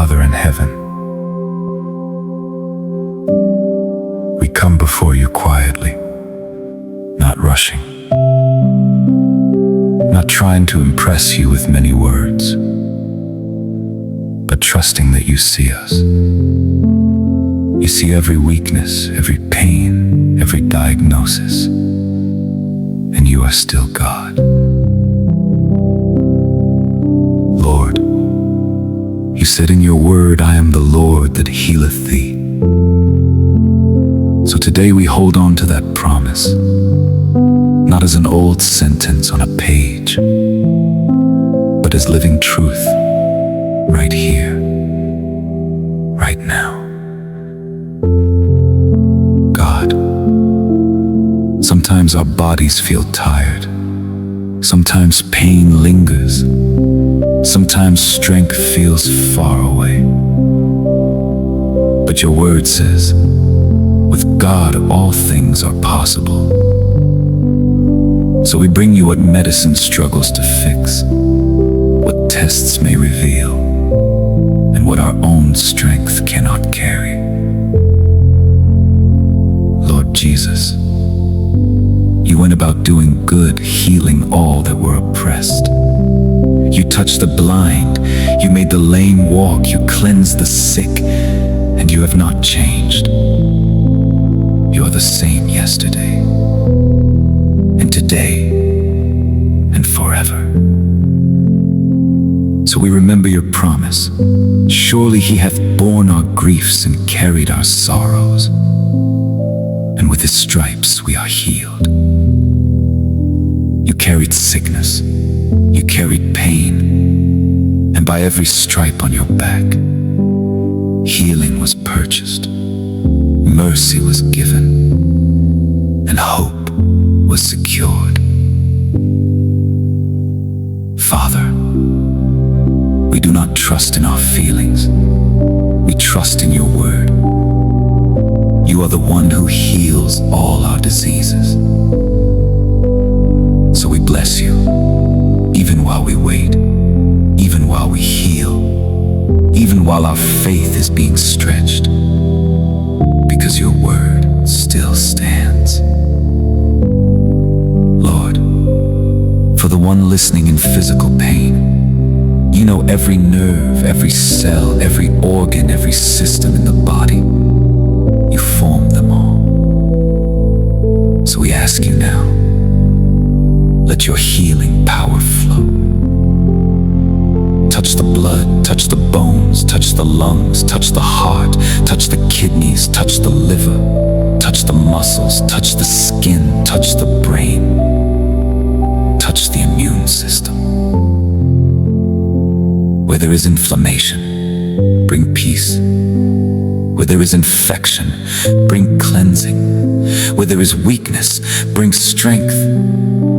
Father in heaven, we come before you quietly, not rushing, not trying to impress you with many words, but trusting that you see us. You see every weakness, every pain, every diagnosis, and you are still God. Lord, you said in your word, I am the Lord that healeth thee. So today we hold on to that promise, not as an old sentence on a page, but as living truth right here, right now. God, sometimes our bodies feel tired. Sometimes pain lingers. Sometimes strength feels far away. But your word says, with God all things are possible. So we bring you what medicine struggles to fix, what tests may reveal, and what our own strength cannot carry. Lord Jesus, you went about doing good, healing all that were oppressed. You touched the blind, you made the lame walk, you cleansed the sick, and you have not changed. You are the same yesterday, and today, and forever. So we remember your promise. Surely he hath borne our griefs and carried our sorrows, and with his stripes we are healed. You carried sickness, you carried pain, and by every stripe on your back, healing was purchased, mercy was given, and hope was secured. Father, we do not trust in our feelings, we trust in your word. You are the one who heals all our diseases. So we bless you, even while we wait, even while we heal, even while our faith is being stretched, because your word still stands. Lord, for the one listening in physical pain, you know every nerve, every cell, every organ, every system in the body. You formed them all. So we ask you now, let your healing power flow. Touch the blood, touch the bones, touch the lungs, touch the heart, touch the kidneys, touch the liver, touch the muscles, touch the skin, touch the brain, touch the immune system. Where there is inflammation, bring peace. Where there is infection, bring cleansing. Where there is weakness, bring strength.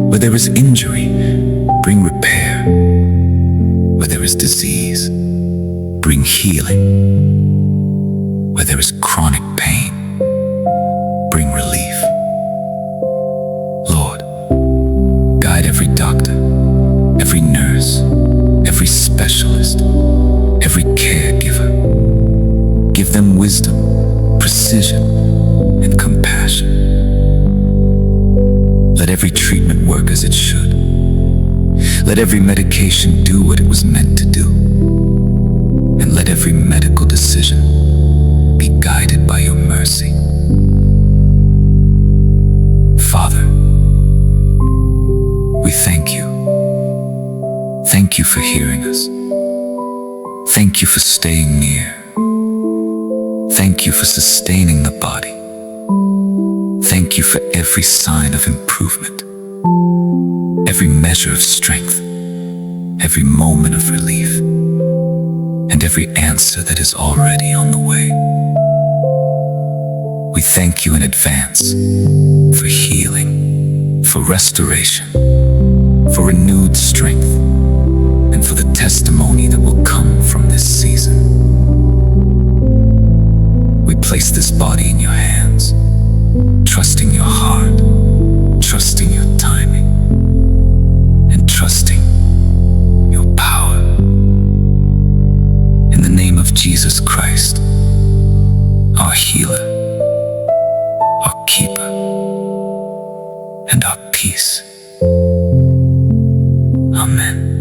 Where there is injury, bring repair. Where there is disease, bring healing. Where there is chronic pain, bring relief. Lord, guide every doctor, every nurse, every specialist, every caregiver. Give them wisdom, precision, and compassion. Let every treatment work as it should. Let every medication do what it was meant to do. And let every medical decision be guided by your mercy. Father, we thank you. Thank you for hearing us. Thank you for staying near. Thank you for sustaining the body. Thank you for every sign of improvement, every measure of strength, every moment of relief, and every answer that is already on the way. We thank you in advance for healing, for restoration, for renewed strength, and for the testimony that will come from this season. We place this body in your hands, trusting your heart, trusting your timing, and trusting your power. In the name of of Jesus Christ, our healer, our keeper, and our peace. Amen.